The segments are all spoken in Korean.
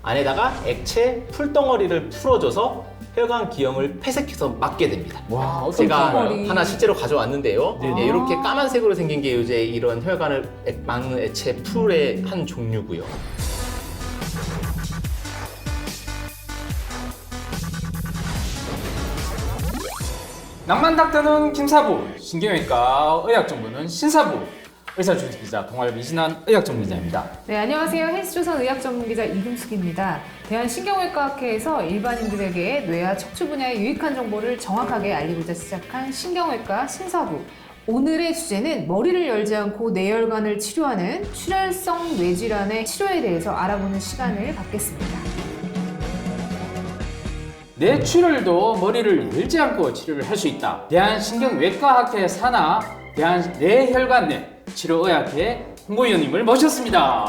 안에다가 액체 풀덩어리를 풀어줘서 혈관 기형을 폐색해서 막게 됩니다. 와, 어떤 제가 덩어리. 하나 실제로 가져왔는데요. 네네. 예, 이렇게 까만색으로 생긴 게 이제 이런 혈관을 막는 액체 풀의 한 종류고요. 낭만 닥터는 김사부, 신경외과 의학 전문은 신사부, 의사 출신 기자 동아일 미신한 의학 전문기자입니다. 네, 안녕하세요. 헬스조선 의학 전문기자 이금숙입니다. 대한신경외과학회에서 일반인들에게 뇌와 척추 분야의 유익한 정보를 정확하게 알리고자 시작한 신경외과 신사부. 오늘의 주제는 머리를 열지 않고 뇌혈관을 치료하는 출혈성 뇌질환의 치료에 대해서 알아보는 시간을 갖겠습니다. 뇌출혈도 머리를 열지 않고 치료를 할 수 있다. 대한신경외과학회 산하 대한뇌혈관내 치료의학회 홍보위원님을 모셨습니다.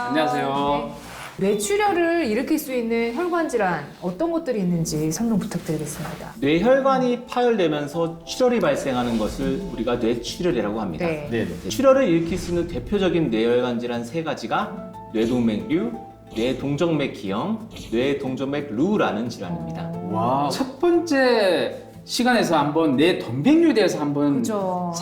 안녕하세요. 네. 뇌출혈을 일으킬 수 있는 혈관 질환 어떤 것들이 있는지 설명 부탁드리겠습니다. 뇌혈관이 파열되면서 출혈이 발생하는 것을 우리가 뇌출혈이라고 합니다. 네. 네. 출혈을 일으킬 수 있는 대표적인 뇌혈관 질환 세 가지가 뇌동맥류, 뇌동정맥 기형, 뇌동정맥루라는 질환입니다. 와, 첫 번째 시간에서 한번 뇌동맥류에 대해서 한번 그죠.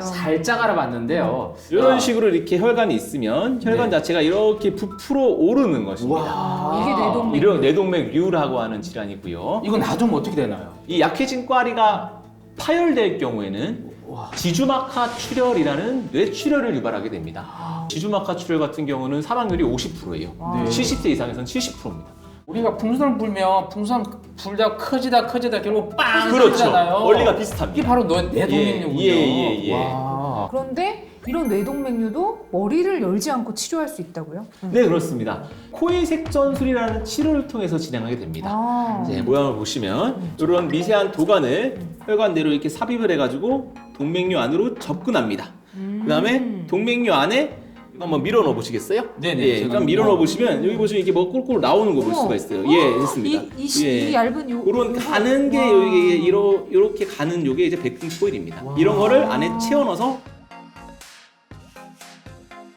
살짝 알아봤는데요. 이런 식으로 이렇게 혈관이 있으면 혈관 네. 자체가 이렇게 부풀어 오르는 것입니다. 와, 이게 뇌동맥류. 이런 뇌동맥류라고 하는 질환이고요. 이거 놔두면 어떻게 되나요? 이 약해진 꽈리가 파열될 경우에는 와. 지주막하 출혈이라는 뇌출혈을 유발하게 됩니다. 지주막하 출혈 같은 경우는 사망률이 50%예요. 네. 70대 이상에서는 70%입니다. 우리가 풍선을 불면 풍선 불다 커지다 결국 빵 그렇죠. 터지잖아요. 원리가 비슷합니다. 이게 바로 뇌동맥류군요. 예. 와. 그런데 이런 뇌동맥류도 머리를 열지 않고 치료할 수 있다고요? 네, 그렇습니다. 코이색전술이라는 치료를 통해서 진행하게 됩니다. 아. 이제 모양을 보시면 이런 미세한 도관을 혈관 내로 이렇게 삽입을 해가지고 동맥류 안으로 접근합니다. 그 다음에 동맥류 안에 이거 한번 밀어 넣어 보시겠어요? 네네, 예, 제가 좀 밀어 넣어 보시면 여기 보시면 이게 뭐 꿀꿀 나오는 거 볼 어머. 수가 있어요. 예, 됐습니다. 이 얇은 요 그런 요거. 가는 게 와. 여기 이렇게 가는 요게 이제 백분 코일입니다. 이런 거를 안에 채워 넣어서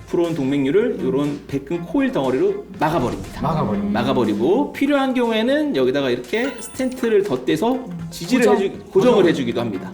풀어온 동맥류를 이런 백근 코일 덩어리로 막아버립니다. 막아버리고 필요한 경우에는 여기다가 이렇게 스텐트를 덧대서 지지를 고정을 해주기도 합니다.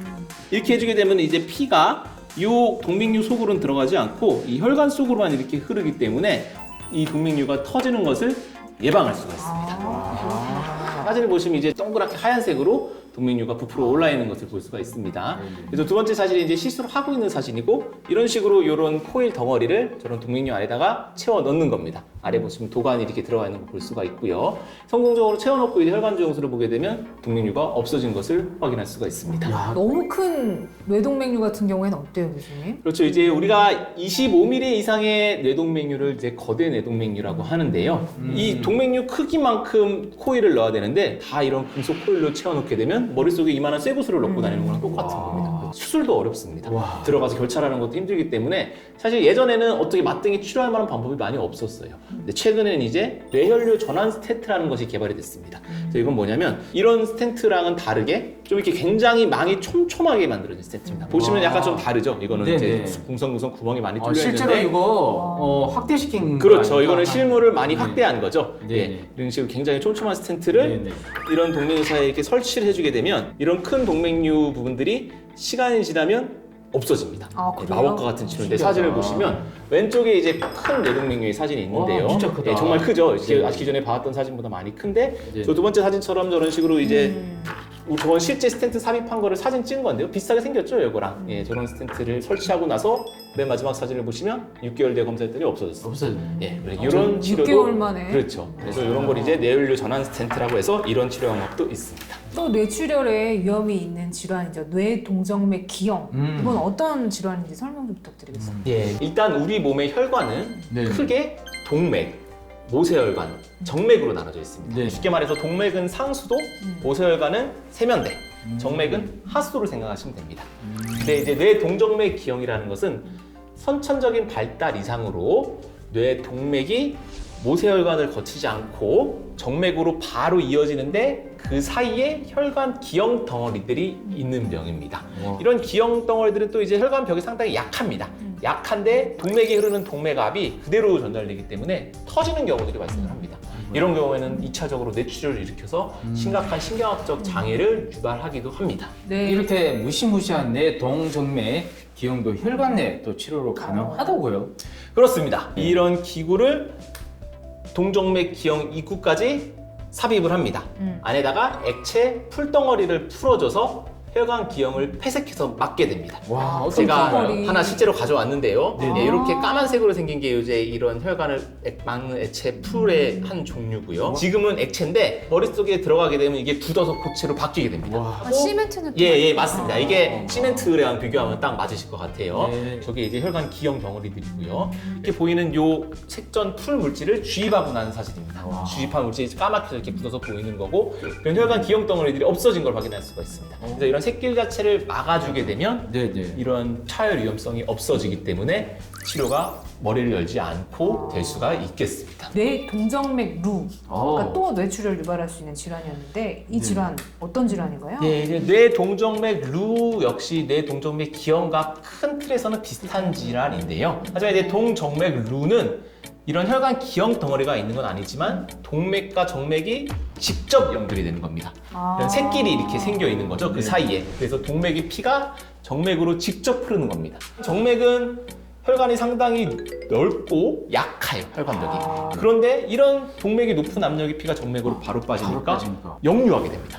이렇게 해주게 되면 이제 피가 이 동맥류 속으로는 들어가지 않고 이 혈관 속으로만 이렇게 흐르기 때문에 이 동맥류가 터지는 것을 예방할 수가 있습니다. 사진을 보시면 이제 동그랗게 하얀색으로 동맥류가 부풀어 올라 있는 것을 볼 수가 있습니다. 그래서 두 번째 사진이 이제 실수로 하고 있는 사진이고 이런 식으로 이런 코일 덩어리를 저런 동맥류 안에다가 채워 넣는 겁니다. 아래 보시면 도관이 이렇게 들어가 있는 걸 볼 수가 있고요. 성공적으로 채워 넣고 이제 혈관 조영술을 보게 되면 동맥류가 없어진 것을 확인할 수가 있습니다. 너무 큰 뇌동맥류 같은 경우에는 어때요, 교수님? 그렇죠. 이제 우리가 25mm 이상의 뇌동맥류를 이제 거대 뇌동맥류라고 하는데요. 이 동맥류 크기만큼 코일을 넣어야 되는데 다 이런 금속 코일로 채워넣게 되면 머릿속에 이만한 쇠구슬을 넣고 다니는 거랑 똑같은 겁니다. 수술도 어렵습니다. 들어가서 결찰하는 것도 힘들기 때문에 사실 예전에는 어떻게 맞등이 치료할 만한 방법이 많이 없었어요. 근데 최근에는 이제 뇌혈류 전환 스텐트라는 것이 개발이 됐습니다. 그래서 이건 뭐냐면 이런 스텐트랑은 다르게 좀 이렇게 굉장히 망이 촘촘하게 만들어진 스텐트입니다. 보시면 약간 좀 다르죠. 이거는 네네. 이제 궁성궁성 구멍이 많이 뚫려 있는데 실제로 이거 확대시킨 거 그렇죠. 아닙니까? 이거는 실물을 많이 네. 확대한 거죠. 네. 예. 이런 식으로 굉장히 촘촘한 스텐트를 네네. 이런 동맥류 사이에 이렇게 설치를 해주게 되면 이런 큰 동맥류 부분들이 시간이 지나면 없어집니다. 아, 예, 그래요? 마법과 같은 치료인데 신기하다. 사진을 보시면 왼쪽에 이제 큰 뇌동맥류의 사진이 있는데요. 와, 진짜 크다. 예, 정말 크죠. 네. 기존에 봐왔던 사진보다 많이 큰데 네. 저 두 번째 사진처럼 저런 식으로 이제 저건 실제 스텐트 삽입한 거를 사진 찍은 건데요. 비슷하게 생겼죠, 이거랑. 예, 저런 스텐트를 설치하고 나서 맨 마지막 사진을 보시면 6개월 뒤에 검사했더니 없어졌어요. 없어요. 예, 이런 치료도 6개월 만에. 그렇죠. 그래서 이런 걸 이제 뇌혈류 전환 스텐트라고 해서 이런 치료 방법도 있습니다. 또 뇌출혈에 위험이 있는 질환이죠. 뇌동정맥 기형. 이건 어떤 질환인지 설명 좀 부탁드리겠습니다. 예, 일단 우리 몸의 혈관은 네. 크게 동맥, 모세혈관, 정맥으로 나눠져 있습니다. 네. 쉽게 말해서 동맥은 상수도, 모세혈관은 세면대, 정맥은 하수도를 생각하시면 됩니다. 근데 이제 뇌동정맥 기형이라는 것은 선천적인 발달 이상으로 뇌 동맥이 모세혈관을 거치지 않고 정맥으로 바로 이어지는데 그 사이에 혈관 기형 덩어리들이 있는 병입니다. 와. 이런 기형 덩어리들은 또 이제 혈관벽이 상당히 약합니다. 약한데 동맥에 흐르는 동맥압이 그대로 전달되기 때문에 터지는 경우들이 발생을 합니다. 이런 경우에는 2차적으로 뇌출혈을 일으켜서 심각한 신경학적 장애를 유발하기도 합니다. 네. 이렇게 무시무시한 내 동정맥 기형도 혈관 내 또 치료로 가능하다고요? 그렇습니다. 이런 기구를 동정맥 기형 입구까지 삽입을 합니다. 안에다가 액체 풀덩어리를 풀어줘서 혈관 기형을 폐색해서 막게 됩니다. 와, 어떤 제가 덩어리. 하나 실제로 가져왔는데요. 네네. 네, 이렇게 까만색으로 생긴 게 이제 이런 혈관을 막는 액체 풀의 한 종류고요. 지금은 액체인데 머릿속에 들어가게 되면 이게 굳어서 고체로 바뀌게 됩니다. 와. 아, 시멘트 느낌. 예, 맞습니다. 이게 시멘트랑 비교하면 딱 맞으실 것 같아요. 네. 저게 이제 혈관 기형 덩어리들이고요. 이렇게 보이는 요 색전 풀 물질을 주입하고 나는 사진입니다. 와. 주입한 물질이 까맣게 이렇게 굳어서 보이는 거고, 이런 혈관 기형 덩어리들이 없어진 걸 확인할 수가 있습니다. 그래서 이런 새길 자체를 막아주게 되면 네네. 이런 차혈 위험성이 없어지기 때문에 치료가 머리를 열지 않고 될 수가 있겠습니다. 뇌 동정맥 루. 어. 그러니까 또 뇌출혈을 유발할 수 있는 질환이었는데 이 질환 어떤 질환인가요? 네, 이제 뇌 동정맥 루 역시 뇌 동정맥 기형과 큰 틀에서는 비슷한 질환인데요. 하지만 이제 동정맥 루는 이런 혈관 기형 덩어리가 있는 건 아니지만 동맥과 정맥이 직접 연결이 되는 겁니다. 이런 새끼리 이렇게 생겨 있는 거죠, 그 사이에. 그래서 동맥의 피가 정맥으로 직접 흐르는 겁니다. 정맥은 혈관이 상당히 넓고 약해요, 혈관벽이. 그런데 이런 동맥이 높은 압력의 피가 정맥으로 바로 빠지니까 역류하게 됩니다.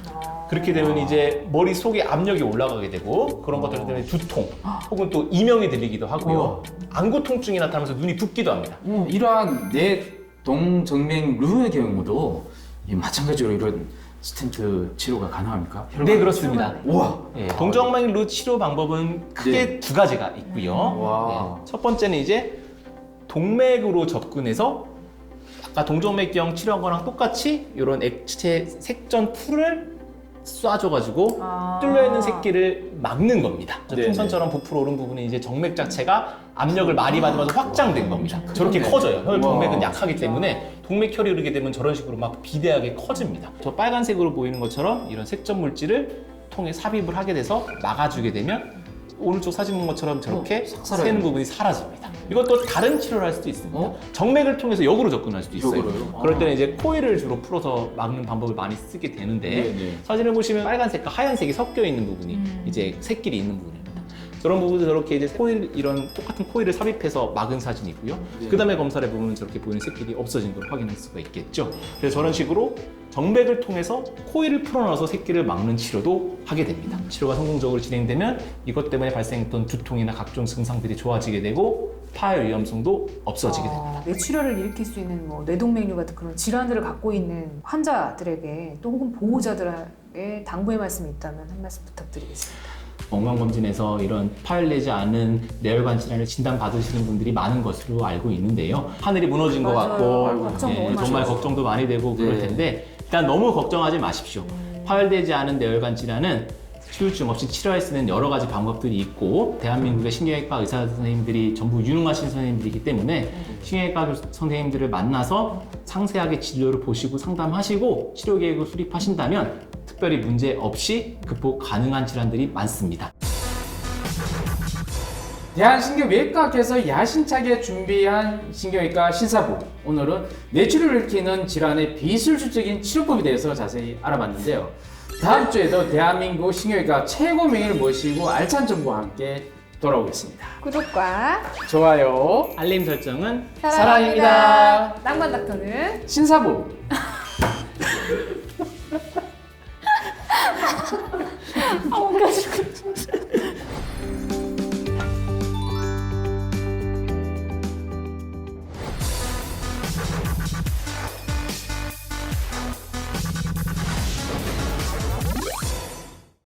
그렇게 되면 이제 머릿속에 압력이 올라가게 되고 그런 것들 때문에 두통 혹은 또 이명이 들리기도 하고요. 안구 통증이 나타나면서 눈이 붓기도 합니다. 이러한 내 동정맥 루의 경우도 이 마찬가지로 이런 스텐트 치료가 가능합니까? 네, 그렇습니다. 우와. 예, 동정맥 루 치료 방법은 크게 네. 두 가지가 있고요. 와. 첫 번째는 이제 동맥으로 접근해서 아까 동정맥 기형 치료한 거랑 똑같이 이런 액체 색전 풀을 쏴줘가지고 뚫려있는 새끼를 막는 겁니다. 네네. 풍선처럼 부풀어 오른 부분이 이제 정맥 자체가 압력을 많이 받으면서 확장된 겁니다. 저렇게 그러네. 커져요. 혈 동맥은 와, 약하기 때문에 동맥혈이 흐르게 되면 저런 식으로 막 비대하게 커집니다. 저 빨간색으로 보이는 것처럼 이런 색전 물질을 통에 삽입을 하게 돼서 막아주게 되면 오른쪽 사진 본 것처럼 저렇게 삭살해요. 새는 부분이 사라집니다. 이것도 다른 치료를 할 수도 있습니다. 정맥을 통해서 역으로 접근할 수도 있어요. 역으로요? 그럴 때는 이제 코일을 주로 풀어서 막는 방법을 많이 쓰게 되는데 네네. 사진을 보시면 빨간색과 하얀색이 섞여 있는 부분이 이제 새끼리 있는 부분입니다. 저런 부분도 저렇게 이제 코일, 이런 똑같은 코일을 삽입해서 막은 사진이고요. 네. 그 다음에 검사를 해보면 저렇게 보이는 새끼리 없어진 걸 확인할 수가 있겠죠. 그래서 저런 식으로 정맥을 통해서 코일을 풀어넣어서 새끼를 막는 치료도 하게 됩니다. 치료가 성공적으로 진행되면 이것 때문에 발생했던 두통이나 각종 증상들이 좋아지게 되고 파열 위험성도 없어지게 됩니다. 뇌출혈을 일으킬 수 있는 뭐 뇌동맥류 같은 그런 질환들을 갖고 있는 환자들에게 또 혹은 보호자들에게 당부의 말씀이 있다면 한 말씀 부탁드리겠습니다. 건강검진에서 이런 파열되지 않은 뇌혈관 질환을 진단받으시는 분들이 많은 것으로 알고 있는데요. 하늘이 무너진 것 맞아요. 같고 아이고, 걱정 너무 정말 많아요. 걱정도 많이 되고 그럴 네. 텐데 일단 너무 걱정하지 마십시오. 파열되지 않은 뇌혈관 질환은 후유증 없이 치료할 수 있는 여러 가지 방법들이 있고 대한민국의 신경외과 의사 선생님들이 전부 유능하신 선생님들이기 때문에 신경외과 선생님들을 만나서 상세하게 진료를 보시고 상담하시고 치료 계획을 수립하신다면 특별히 문제 없이 극복 가능한 질환들이 많습니다. 대한신경외과학회에서 야심차게 준비한 신경외과 신사부. 오늘은 뇌출혈을 일으키는 질환의 비술술적인 치료법에 대해서 자세히 알아봤는데요. 다음 주에도 대한민국 신경외과 최고 명의를 모시고 알찬 정보와 함께 돌아오겠습니다. 구독과 좋아요, 알림 설정은 사랑입니다. 낭만 닥터는 신사부.